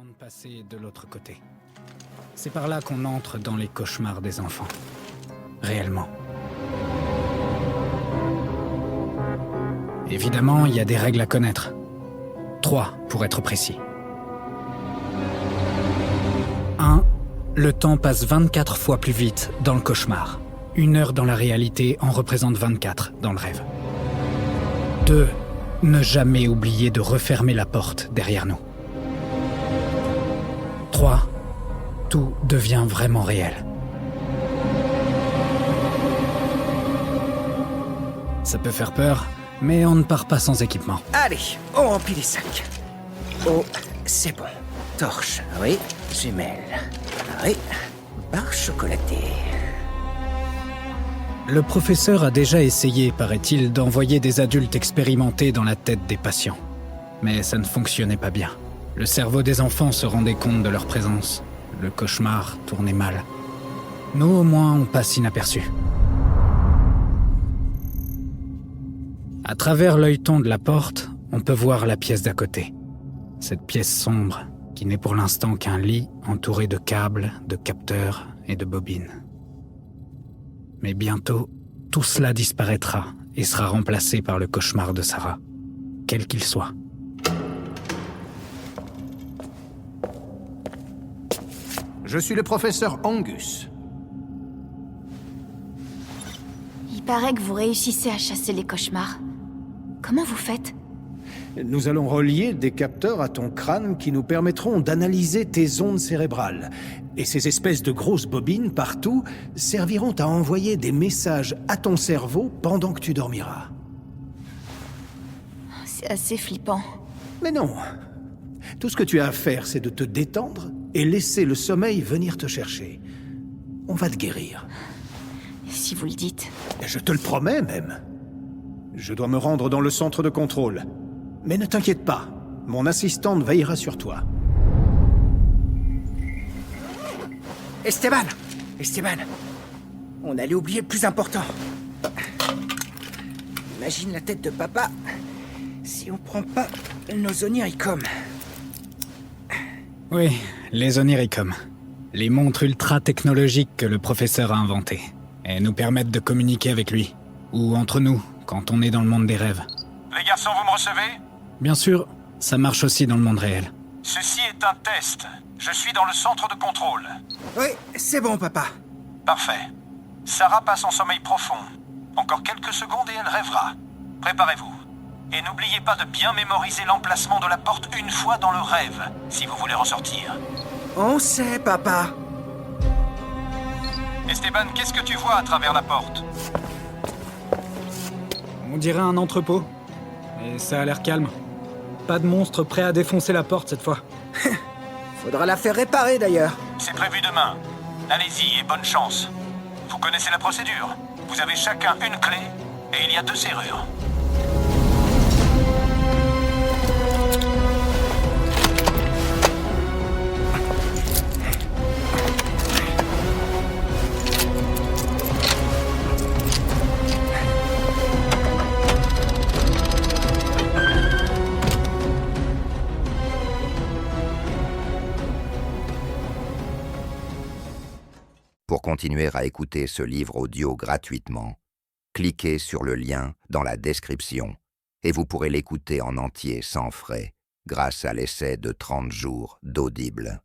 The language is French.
de passer de l'autre côté. C'est par là qu'on entre dans les cauchemars des enfants. Réellement. Évidemment, il y a des règles à connaître. 3, pour être précis. 1. Le temps passe 24 fois plus vite dans le cauchemar. 1 heure dans la réalité en représente 24 dans le rêve. 2. Ne jamais oublier de refermer la porte derrière nous. 3. Tout devient vraiment réel. Ça peut faire peur, mais on ne part pas sans équipement. Allez, on remplit les sacs. Oh, c'est bon. Torche, oui. Jumelles, oui. Barre chocolatée. Le professeur a déjà essayé, paraît-il, d'envoyer des adultes expérimentés dans la tête des patients. Mais ça ne fonctionnait pas bien. Le cerveau des enfants se rendait compte de leur présence. Le cauchemar tournait mal. Nous, au moins, on passe inaperçus. À travers l'œilleton de la porte, on peut voir la pièce d'à côté. Cette pièce sombre, qui n'est pour l'instant qu'un lit entouré de câbles, de capteurs et de bobines. Mais bientôt, tout cela disparaîtra et sera remplacé par le cauchemar de Sarah, quel qu'il soit. Je suis le professeur Angus. Il paraît que vous réussissez à chasser les cauchemars. Comment vous faites? Nous allons relier des capteurs à ton crâne qui nous permettront d'analyser tes ondes cérébrales. Et ces espèces de grosses bobines partout serviront à envoyer des messages à ton cerveau pendant que tu dormiras. C'est assez flippant. Mais non. Tout ce que tu as à faire, c'est de te détendre et laisser le sommeil venir te chercher. On va te guérir. Si vous le dites. Je te le promets même. Je dois me rendre dans le centre de contrôle. Mais ne t'inquiète pas, mon assistante veillera sur toi. Esteban, on allait oublier le plus important. Imagine la tête de papa si on prend pas nos oniricum. Oui, les oniricum. Les montres ultra technologiques que le professeur a inventées. Et nous permettent de communiquer avec lui. Ou entre nous, quand on est dans le monde des rêves. Les garçons, vous me recevez? Bien sûr, ça marche aussi dans le monde réel. Ceci est un test. Je suis dans le centre de contrôle. Oui, c'est bon, papa. Parfait. Sarah passe en sommeil profond. Encore quelques secondes et elle rêvera. Préparez-vous. Et n'oubliez pas de bien mémoriser l'emplacement de la porte une fois dans le rêve, si vous voulez ressortir. On sait, papa. Esteban, qu'est-ce que tu vois à travers la porte? On dirait un entrepôt. Et ça a l'air calme. Pas de monstre prêt à défoncer la porte cette fois. Faudra la faire réparer d'ailleurs. C'est prévu demain. Allez-y et bonne chance. Vous connaissez la procédure. Vous avez chacun une clé et il y a 2 serrures. Pour continuer à écouter ce livre audio gratuitement, cliquez sur le lien dans la description et vous pourrez l'écouter en entier sans frais grâce à l'essai de 30 jours d'Audible.